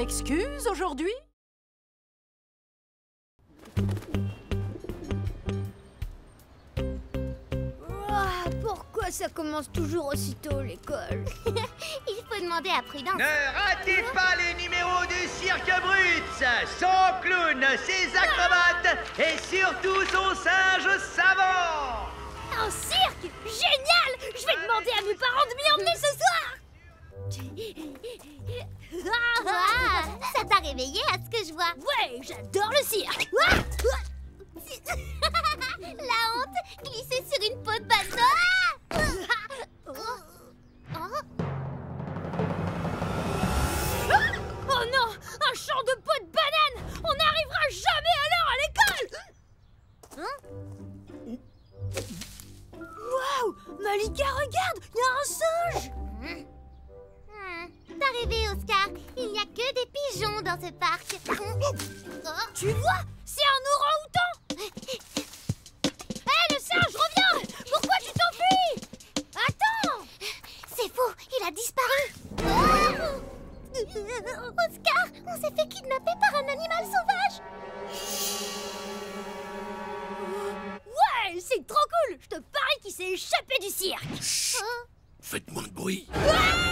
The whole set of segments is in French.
excuse aujourd'hui? Pourquoi ça commence toujours aussitôt l'école? Il faut demander à Prudence. Ne ratez pas les numéros du Cirque Brutz, son clown, ses acrobates et surtout son singe savant. Un cirque? Génial! Je vais demander à mes parents de m'y emmener ce soir! Ah, ça t'a réveillé à ce que je vois. Ouais, j'adore le cirque! La honte, glisser sur une peau de banane. Oh non! Un champ de peau de banane! On n'arrivera jamais à l'heure à l'école! Waouh! Malika, regarde! Il y a un singe! T'as rêvé, Oscar. Il n'y a que des pigeons dans ce parc. Tu vois? C'est un orang-outan! Hé, le singe, reviens! Pourquoi tu t'enfuis? Attends! C'est faux, il a disparu. Oscar, on s'est fait kidnapper par un animal sauvage. Ouais, c'est trop cool! Je te parie qu'il s'est échappé du cirque! Faites moins de bruit.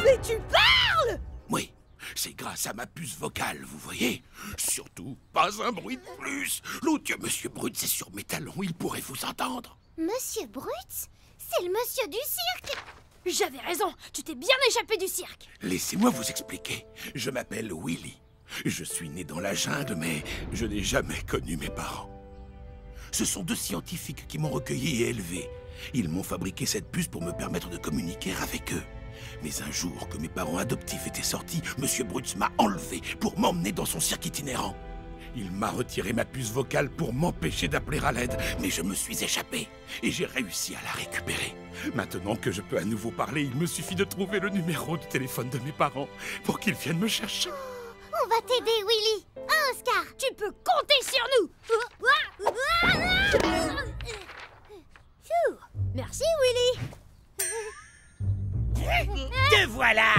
Mais tu parles! Oui, c'est grâce à ma puce vocale, vous voyez. Surtout, pas un bruit de plus. L'odieux Monsieur Brutz est sur mes talons, il pourrait vous entendre. Monsieur Brutz? C'est le monsieur du cirque. J'avais raison, tu t'es bien échappé du cirque! Laissez-moi vous expliquer. Je m'appelle Willy. Je suis né dans la jungle, mais je n'ai jamais connu mes parents. Ce sont deux scientifiques qui m'ont recueilli et élevé. Ils m'ont fabriqué cette puce pour me permettre de communiquer avec eux. Mais un jour que mes parents adoptifs étaient sortis, Monsieur Brutz m'a enlevé pour m'emmener dans son cirque itinérant. Il m'a retiré ma puce vocale pour m'empêcher d'appeler à l'aide, mais je me suis échappé et j'ai réussi à la récupérer. Maintenant que je peux à nouveau parler, il me suffit de trouver le numéro de téléphone de mes parents pour qu'ils viennent me chercher. On va t'aider, Willy. Hein, Oscar? Tu peux compter sur nous! Phew. Merci, Willy! Te voilà.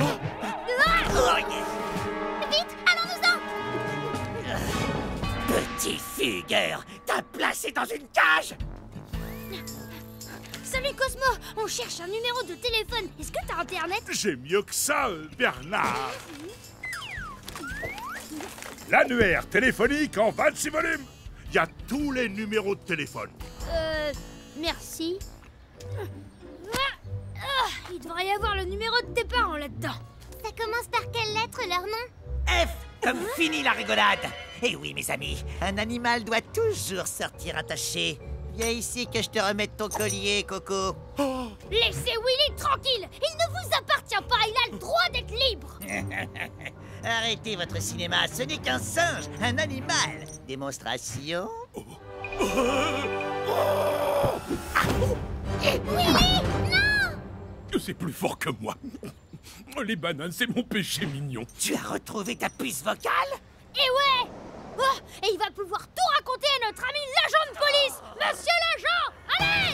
Vite, allons-nous-en. Petit fugueur, ta place est dans une cage. Salut Cosmo! On cherche un numéro de téléphone. Est-ce que t'as internet? J'ai mieux que ça, Bernard. L'annuaire téléphonique en 26 volumes. Il y a tous les numéros de téléphone. Merci. Il devrait y avoir le numéro de tes parents là-dedans. Ça commence par quelle lettre, leur nom? F comme fini la rigolade. Et oui, mes amis, un animal doit toujours sortir attaché. Viens ici que je te remette ton collier, Coco. Laissez Willy tranquille! Il ne vous appartient pas, il a le droit d'être libre! Arrêtez votre cinéma, ce n'est qu'un singe, un animal. Démonstration. Willy, non! C'est plus fort que moi. Les bananes, c'est mon péché mignon. Tu as retrouvé ta puce vocale? Et ouais! Oh, et il va pouvoir tout raconter à notre ami l'agent de police! Monsieur l'agent! Allez!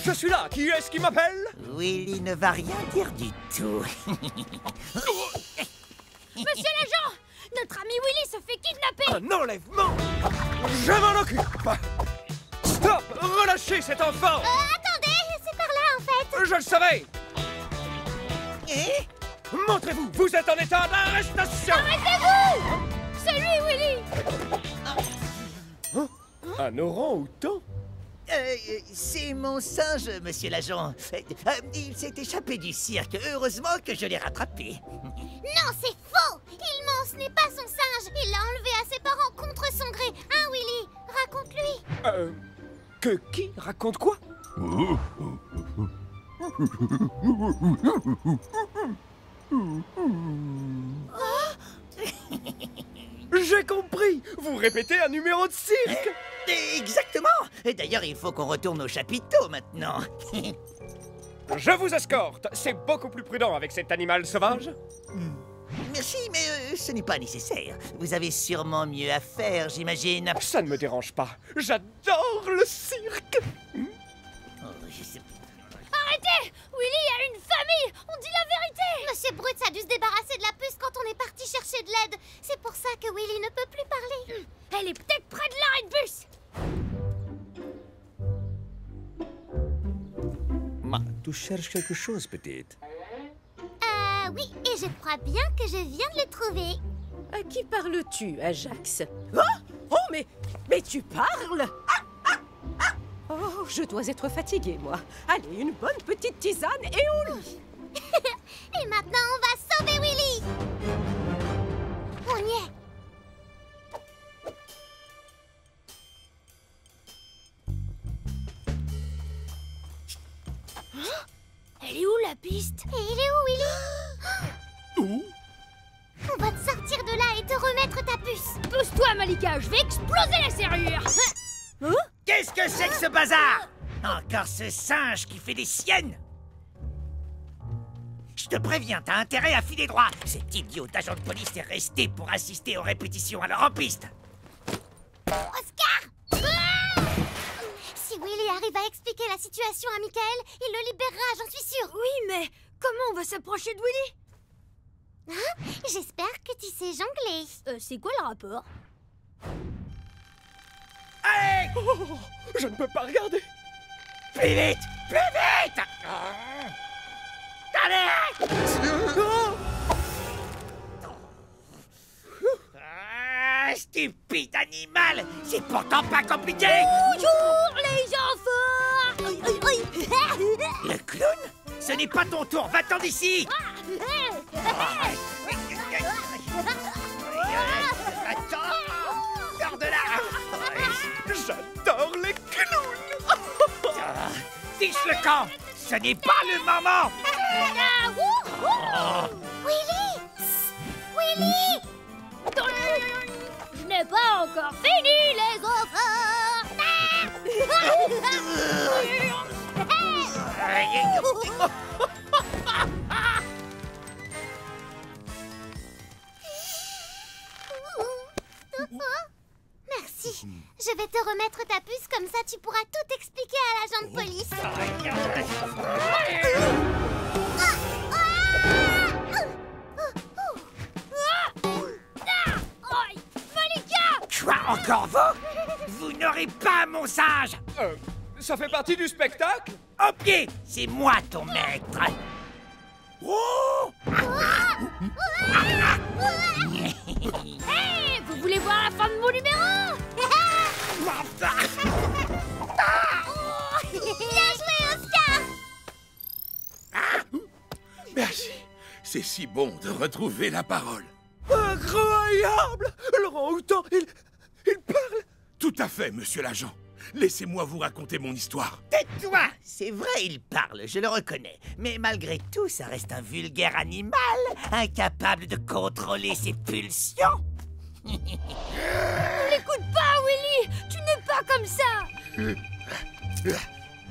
Je suis là. Qui est-ce qui m'appelle? Willy ne va rien dire du tout. Monsieur l'agent! Notre ami Willy se fait kidnapper! Un enlèvement. Je m'en occupe. Stop! Relâchez cet enfant. Attendez, c'est par là, en fait. Je le savais. Eh? Montrez-vous. Vous êtes en état d'arrestation. Arrêtez-vous! C'est lui, Willy! Un orang-outan? C'est mon singe, monsieur l'agent. Il s'est échappé du cirque. Heureusement que je l'ai rattrapé. Non, c'est faux. Il ment, ce n'est pas son singe. Il l'a enlevé à ses parents contre son gré. Hein, Willy? Raconte-lui. Que qui raconte quoi? J'ai compris. Vous répétez un numéro de cirque. Exactement. Et d'ailleurs, il faut qu'on retourne au chapiteau maintenant. Je vous escorte. C'est beaucoup plus prudent avec cet animal sauvage. Merci, mais ce n'est pas nécessaire. Vous avez sûrement mieux à faire, j'imagine. Ça ne me dérange pas. J'adore le cirque. Oh, je sais... Arrêtez! Willy a une famille! On dit la vérité! Monsieur Brutz a dû se débarrasser de la puce quand on est parti chercher de l'aide. C'est pour ça que Willy ne peut plus parler. Elle est peut-être près de l'arrêt de bus! Tu cherches quelque chose, petite? Oui, et je crois bien que je viens de le trouver. À qui parles-tu, Ajax? Oh, mais tu parles? Oh, je dois être fatiguée, moi. Allez, une bonne petite tisane et au lit. Et maintenant, on va sauver Willy. On y est. Elle est où la piste? Et il est où, Willy? Où? On va te sortir de là et te remettre ta puce. Pousse-toi, Malika, je vais exploser la serrure! Qu'est-ce que c'est que ce bazar? Encore ce singe qui fait des siennes! Je te préviens, t'as intérêt à filer droit. Cet idiot d'agent de police est resté pour assister aux répétitions, alors en piste. Oscar! Si Willy arrive à expliquer la situation à Michael, il le libérera, j'en suis sûre. Oui, mais comment on va s'approcher de Willy? Hein? J'espère que tu sais jongler. C'est quoi le rapport? Allez! Oh, je ne peux pas regarder. Plus vite! Plus vite! Allez! Ah, stupide animal! C'est pourtant pas compliqué! Bonjour, les enfants! Le clown? Ce n'est pas ton tour, va-t'en d'ici! Attends! Sors de là! J'adore les clowns. Fiche le camp! Ce n'est pas le moment! Willy! Willy! Je n'ai pas encore fini, les enfants! Merci. Je vais te remettre ta puce, comme ça tu pourras tout expliquer à l'agent de police. Malika! Quoi, encore vous? Vous n'aurez pas mon singe! Ça fait partie du spectacle? Au pied! C'est moi ton maître! Oh! Hey, vous voulez voir la fin de mon numéro? Bien joué, Oscar! Merci. C'est si bon de retrouver la parole. Incroyable! L'orang-outan, il parle. Tout à fait, monsieur l'agent. Laissez-moi vous raconter mon histoire. Tais-toi! C'est vrai, il parle, je le reconnais. Mais malgré tout, ça reste un vulgaire animal, incapable de contrôler ses pulsions. N'écoute pas, Willy! Tu n'es pas comme ça!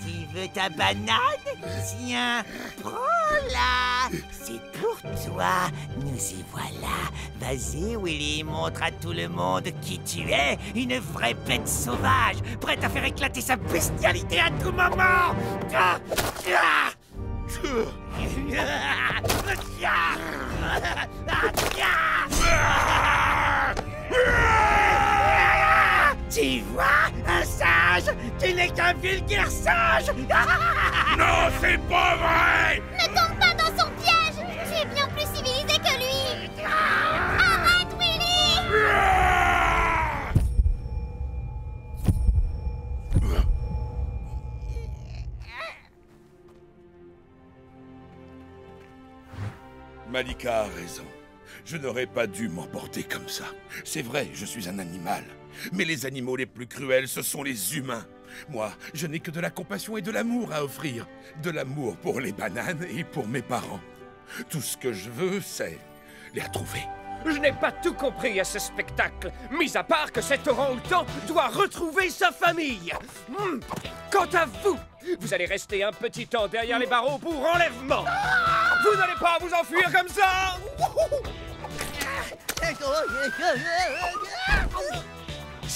Tu veux ta banane? Tiens, prends-la! C'est pour toi. Nous y voilà. Vas-y, Willy, montre à tout le monde qui tu es. Une vraie bête sauvage, prête à faire éclater sa bestialité à tout moment. Tu vois, un singe? Tu n'es qu'un vulgaire singe. Non, c'est pas vrai! Ne tombe pas dans son piège! Tu es bien plus civilisé que lui! Arrête, Willy! Malika a raison. Je n'aurais pas dû m'emporter comme ça. C'est vrai, je suis un animal. Mais les animaux les plus cruels, ce sont les humains. Moi, je n'ai que de la compassion et de l'amour à offrir. De l'amour pour les bananes et pour mes parents. Tout ce que je veux, c'est les retrouver. Je n'ai pas tout compris à ce spectacle, mis à part que cet orang-outan doit retrouver sa famille. Quant à vous, vous allez rester un petit temps derrière les barreaux pour enlèvement. Vous n'allez pas vous enfuir comme ça.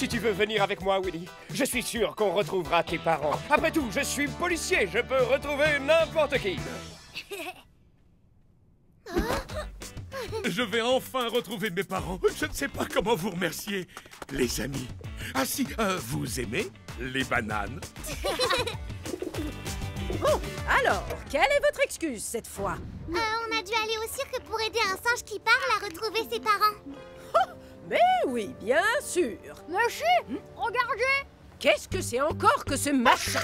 Si tu veux venir avec moi, Willy, je suis sûr qu'on retrouvera tes parents. Après tout, je suis policier, je peux retrouver n'importe qui. Je vais enfin retrouver mes parents. Je ne sais pas comment vous remercier, les amis. Ah si, vous aimez les bananes? Bon, alors, quelle est votre excuse cette fois? On a dû aller au cirque pour aider un singe qui parle à retrouver ses parents. Mais oui, bien sûr. Monsieur, regardez. Qu'est-ce que c'est encore que ce machin?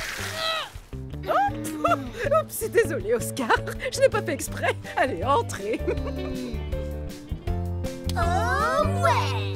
Oups, désolé, Oscar. Je n'ai pas fait exprès. Allez, entrez. Oh ouais!